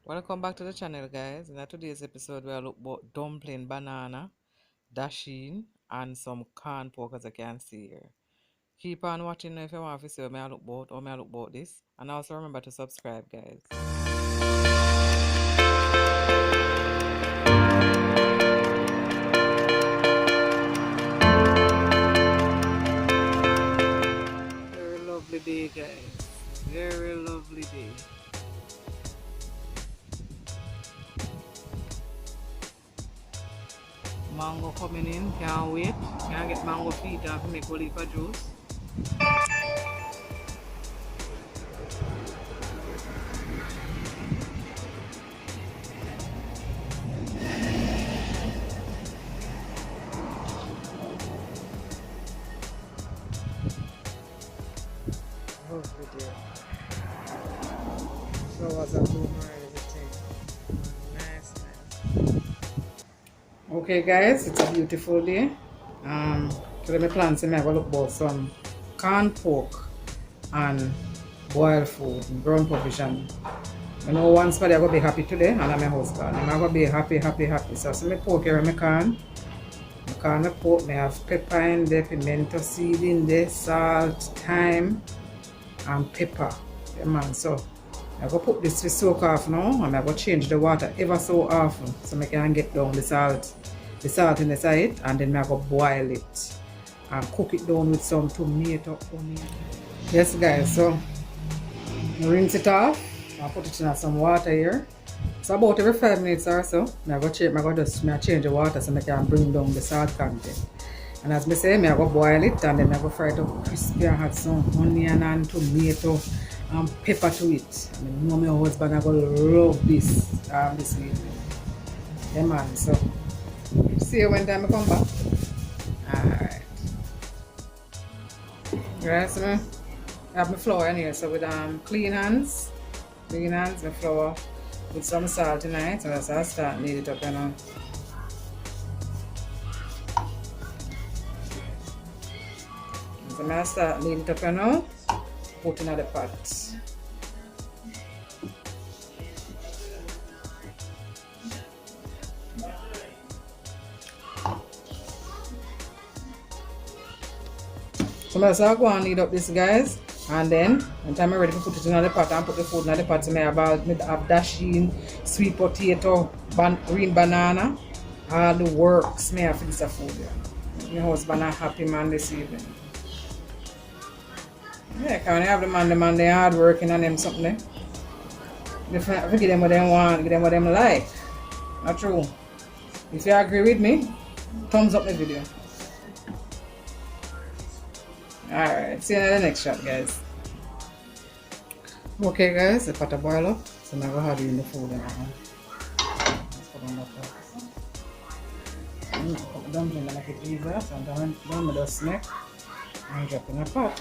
Welcome back to the channel, guys. In today's episode, we'll look about dumpling, banana, dasheen, and some corn pork, as I can see here. Keep on watching if you want to see what I look about or I look about this. And also remember to subscribe, guys. Very lovely day, guys. Very lovely day. Mango coming in, can't wait. Can't get mango feet and make a leaf of juice. Lovely day. Flowers are blooming and everything. Nice. Okay, guys, it's a beautiful day. Today my plans I will look about some canned pork and boiled food, ground provision. I know one somebody I go be happy today, and I'm my husband. I'm gonna be happy. So I see my pork here in my can. My can of pork, I have pepper in there, pimento seed in there, salt, thyme, and pepper. Yeah, man. So I go put this to soak off now, and I go change the water ever so often so I can get down the salt in the side, and then I go boil it and cook it down with some tomato, onion. Yes, guys. So I rinse it off. I put it in some water here. So about every 5 minutes or so, I go change the water so I can bring down the salt content. And as I say, I go boil it and then I go fry it up crispy and add some onion and tomato and pepper to it. And I know my husband I go love this this evening. Yeah, man. So see you when time I come back. Alright. Right, so I have my flour in here, so with clean hands, my flour with some salt in it, so that's how I start knead it up now. So I start knead it up now, put in the pot. So I go and knead up this, guys, and then when time I'm ready to put it in the pot and put the food in the pot, so I have dasheen, sweet potato, green banana, all the works I have for this food. Yeah. My husband is happy man this evening. Yeah, can I have the man they hard working and them something there. If I give them what they want, give them what they like. Not true. If you agree with me, thumbs up the video. Alright, see you in the next shot, guys. Okay, guys, the pot boil up, so now go ahead in the food now. Let's put on the pot. Put the dumpling and make it easier, so I'm done with the snack and drop in the pot.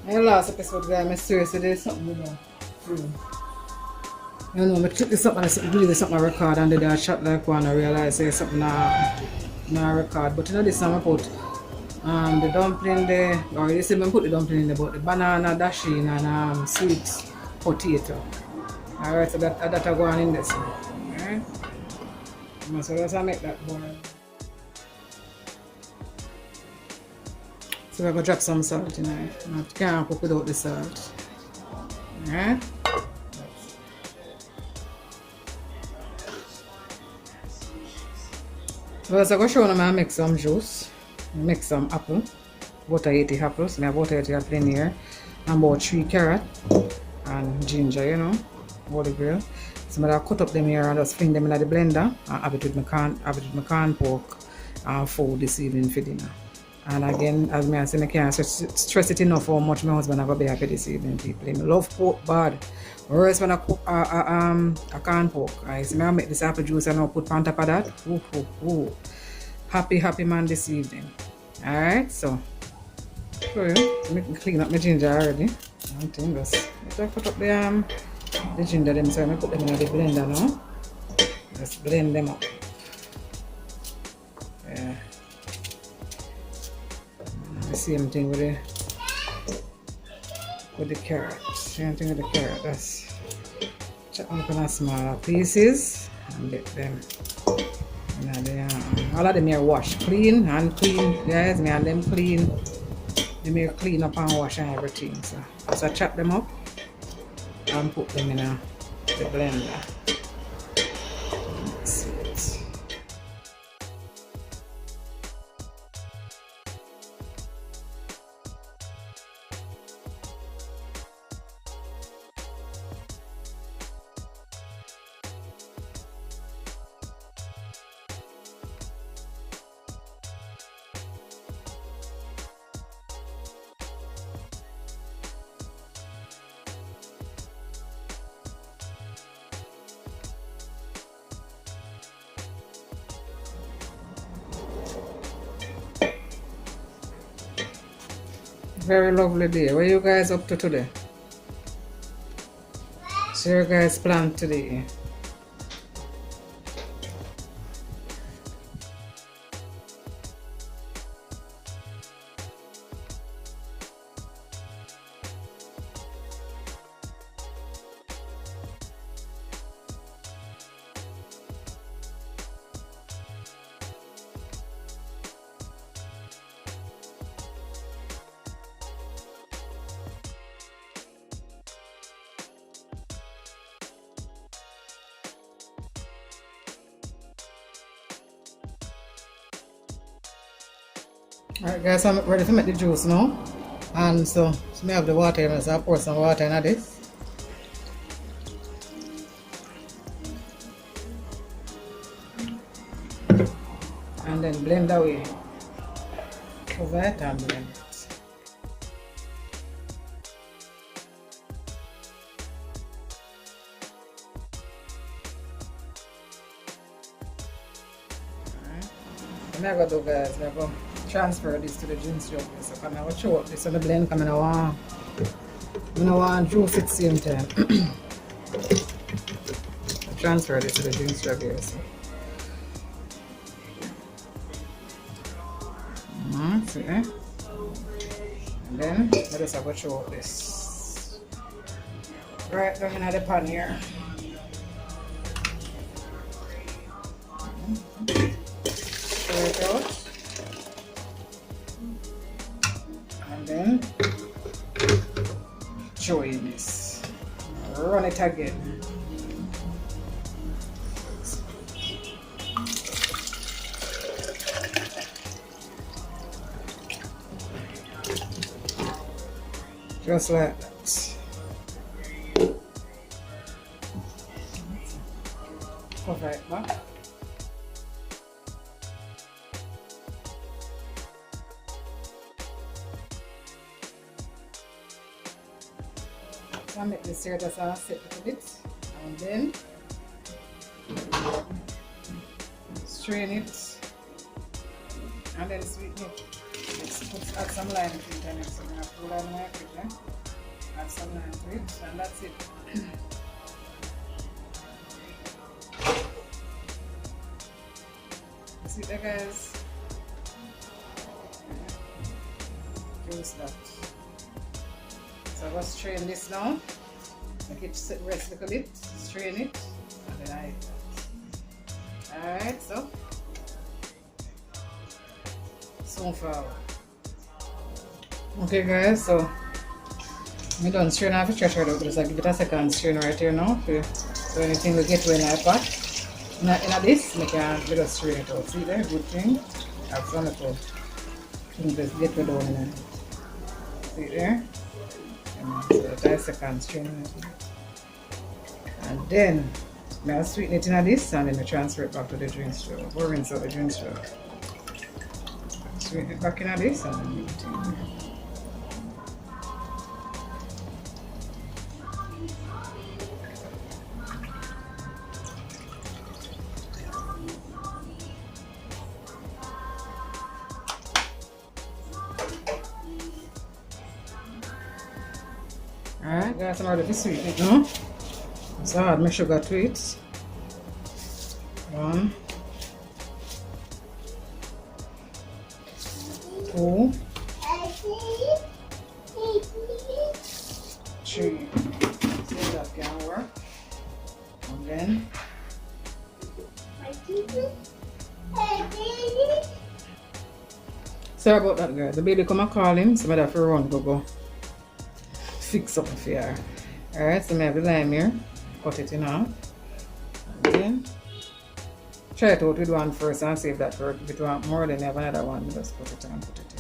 In the last episode, guys, I seriously did something with that. You know, I took this up and I do this up my record and did a shot like one. I realized there's something na record. But you know, this time I put the dumpling there, or this time I put the dumpling in there, but the banana, dasheen, and sweet potato. Alright, so that I go on in this. Alright? So let's make that boil. So we're going to drop some salt in it. You can't cook without the salt. Alright? First, I'm going to show you how to make some juice. Make some apple. Butter 80 apples. I have butter 80 apple in here. And about 3 carrots. And ginger, you know. All the grill. So I'm going to cut up them here and just fling them in the blender. And have it with my corn pork food this evening for dinner. And again, as I say, I can't stress it enough how much my husband will be happy this evening, people. I love pork bad. Whereas when I cook a canned pork, I see I make this apple juice and I'll put on top of that. Ooh, ooh, ooh. Happy man this evening. Alright, so show you. I clean up my ginger already. I think just put up the ginger them, so I put them in the blender now. Just blend them up. Yeah. The same thing with the carrot. Same thing with the carrot. Just chop them up in smaller pieces and get them. All of them are washed clean and clean, guys. Me and them clean. They are clean up and wash and everything. So I chop them up and put them in the blender. Let's see it. Very lovely day. What are you guys up to today? So your guys' plan today? Alright guys, so I'm ready to make the juice now. And so I have the water here, so I pour some water in this. And then blend away. Cover it and blend it. What I'm going to do, guys, I'm going to transfer this to the juice jug. So I'm going to show up this on the blend. I don't want juice at the same time. Transfer this to the juice jug here. So. See, and then I just have to show up this. Right down in the pan here. It out and then join this, run it again. Just like that. Cover it back. I make this here just set a bit and then strain it and then sweeten it. Let's add some lime to it and so I'm going to pull out my equipment, add some lime to it, and that's it. You see there, guys? Juice that. So I'm going to strain this now, make it rest a little bit, strain it, and then I eat that. Alright, so soon forward. Okay guys, so I'm done straining off the treasure though, because I give it a second strain right here now. So anything we get in our pot. In this, we can just strain it out. See there, good thing. I have some little things just get rid of in. See there? So that's a second strain. And then I'll sweeten it in this and then I transfer it back to the drink straw. Or rinse out the drink straw. sweeten it back in this and then leave it in there. Alright guys, I'm ready to sweeten it now. So I add my sugar to it. 1, 2, 3. See if that can work. And then sorry about that guys. The baby come and call him, so I have to run go fix up for her. Alright, so I have the lime here. Cut it in half. And then try it out with one first and see if that works. If you want more, then you have another one. Just put it on, put it in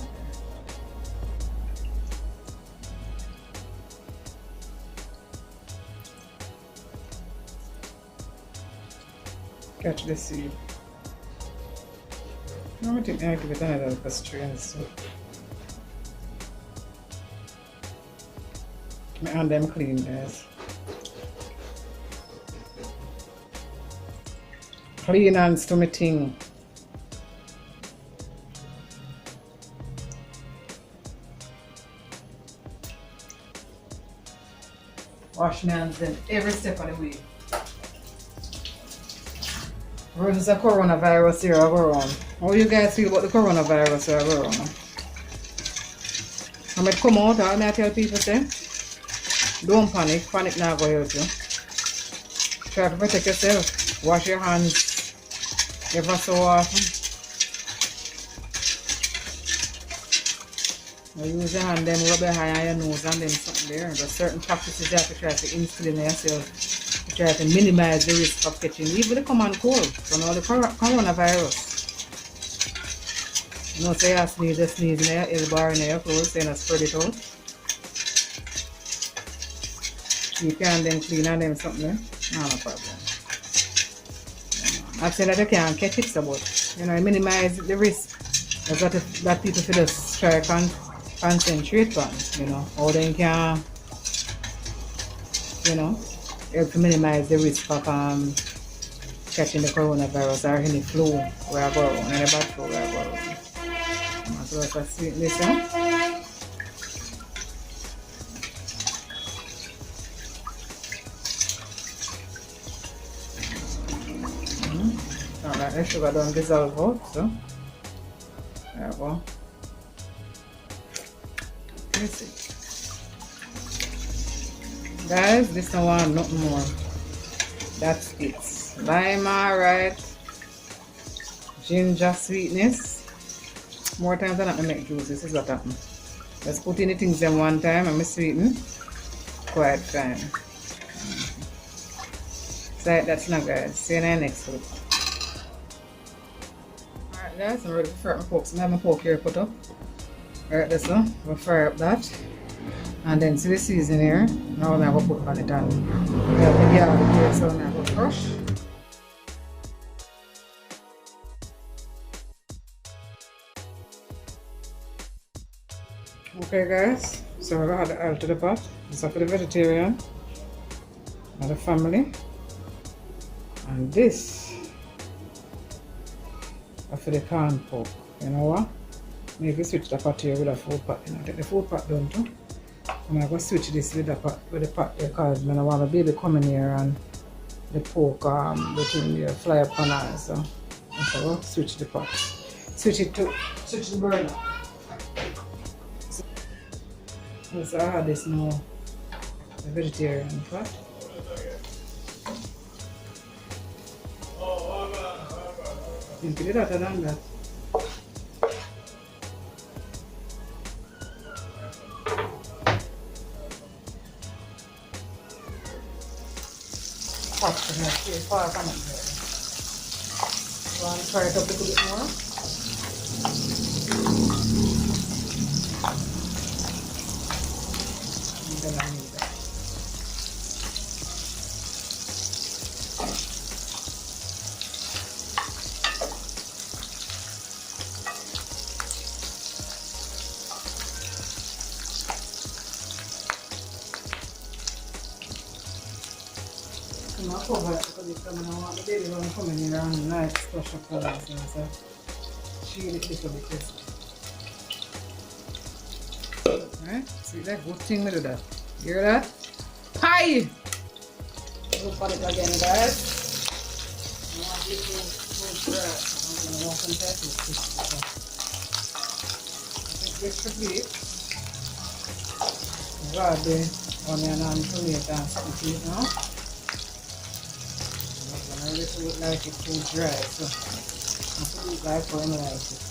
there. Catch the seed. Now I think I give it another pastry and so. My hand them clean guys. Clean hands to my thing. Wash my hands then every step of the way. Versus a coronavirus here go around. How you guys feel about the coronavirus here go around? I might come out, I might tell people say, don't panic, panic now go help you. Try to protect yourself. Wash your hands ever so often. You use your hand, then rub your eye on your nose and then something there. There's certain practices you have to try to instill in yourself to try to minimize the risk of catching even the common cold. So now the coronavirus. You know, say you sneeze in your elbow or in your clothes, then spread it out. You can then clean and then something there. No problem. I've said that you can't catch it, so but you know, minimize the risk. That's what that people should just try to concentrate on, you know, how they can, you know, help to minimize the risk of catching the coronavirus or any flu where I go around, any bad flu where I go around. So let's sweeten this up. Alright, the sugar don't dissolve out, so there we go. That's it. Guys, this don't want nothing more. That's it. Lime, alright. Ginger sweetness. More times than not, I make juice. This is what happens. Just put in the things in one time and I sweeten. Quite fine. So that's not guys. See you in the next clip. Alright guys, I'm ready to fry up my pork. So I have my pork here put up. Alright, this one. We'll fry up that. And then see the season here. Now I'm going to put on it and we have the garlic here, so I'm going to crush. Okay guys, so we're going to add the oil to the pot. This is for the vegetarian and the family. And this is for the corn pork. You know what? Maybe switch the pot here with a food pot. You know, take the food pot down too. I'm going to switch this with the pot there because I want the baby coming here and the pork between the fly up on her. So I'm going to switch the pot. Switch the burner. So I add this now, the vegetarian pot. You can do that than that. Hot to make it far from it. You want to fry it up a little bit more? And then I need that. I'm cover it because it's coming. I want the baby when come in here and nice splash of color. So shield it a little bit. Yes. Alright, see that good thing we do that. You hear that? Pie! Look at it again, guys. I want this to dry. I'm going to walk and test it. I think this should be it. Grab the onion and tomato and stick it now. I'm going to let it like it's too dry, so I'm going to do it like how I like it.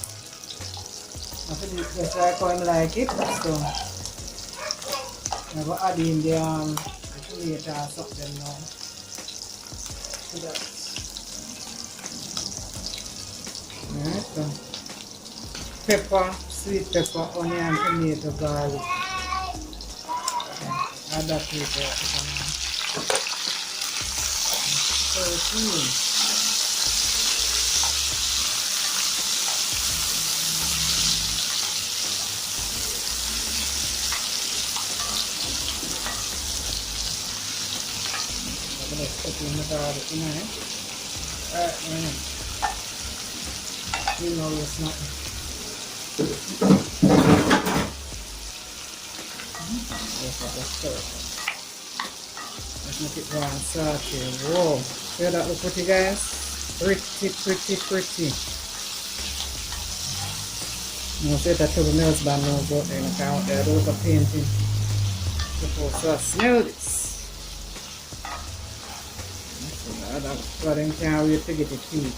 I'm going to do it just like how I like it, so I'm going to add in the tomato or something now. So that. Alright, so pepper, sweet pepper, onion, tomato, garlic. Add that to it. Let's put in the garlic in there. Alright, you know it's not. Let's make it brown sauté. Whoa, see that look pretty, guys? Pretty. No, say that to the nails band knows out there in the count there. Those are painting. So smell this. So then can't wait to get it heat.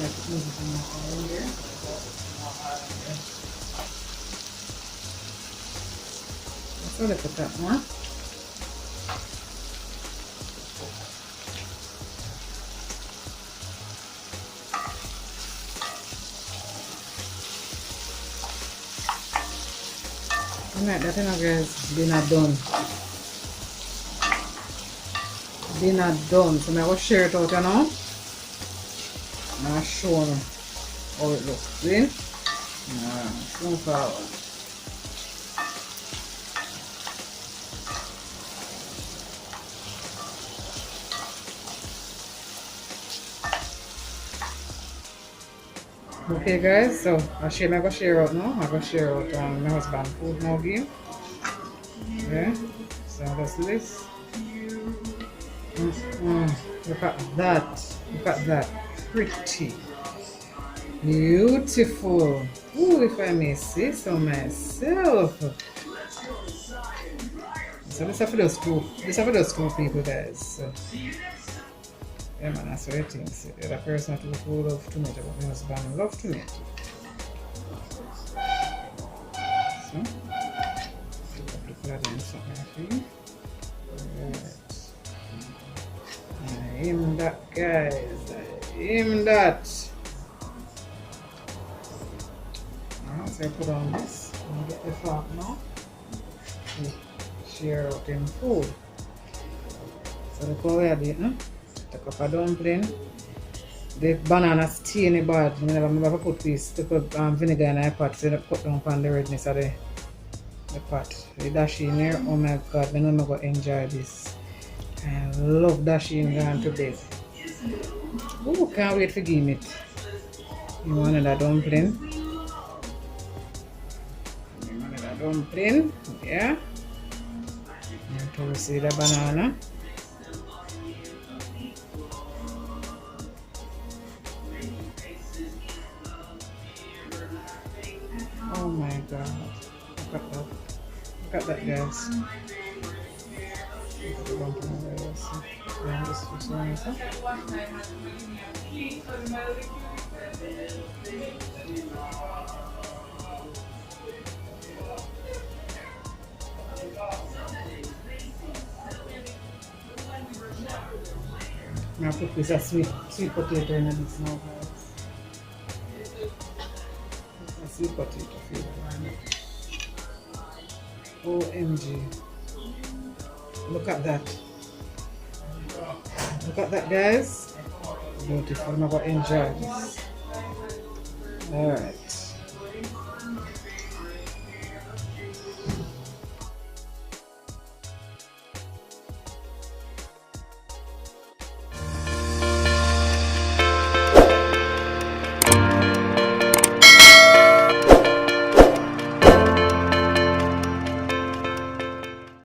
Let's move it in here. So look at that one. Alright, that thing guys, dinner done. Dinner done. So I'm going to share it out now. And I'll show you how it looks. See? Show forward. Okay guys, so I'm going to share out now. I'm going to share out my husband's food now game. Yeah, so that's this. Look at that. Look at that. Pretty. Beautiful. Ooh, if I may say so myself. So this is for those two. This is for those two people, guys. So, yeah, man, that's what I think. So, the other person who loves tomato, but my husband loves tomato. So, put that in something for you. Alright. Aim that, guys. Aim that. Now, so I put on this and get the fork now. Share out in food. So look how we are doing, no? Take up a dumpling. The banana stay in the bad. I never put this to put vinegar in the pot, so I cut down on the redness of the pot. The dasheen here, oh my god, I know I'm going to enjoy this. I love dasheen going to bed. Oh, can't wait for game it. You want another dumpling? You want another dumpling? Yeah. And to see the banana. Oh my god. Look at that. Look at that, guys. Look at the dumpling over there. Yeah, this is nice, huh? I'm going to put this sweet potato in this now, guys. A sweet potato flavor. OMG. Look at that. Look at that, guys. Beautiful. I'm going to enjoy this. Alright.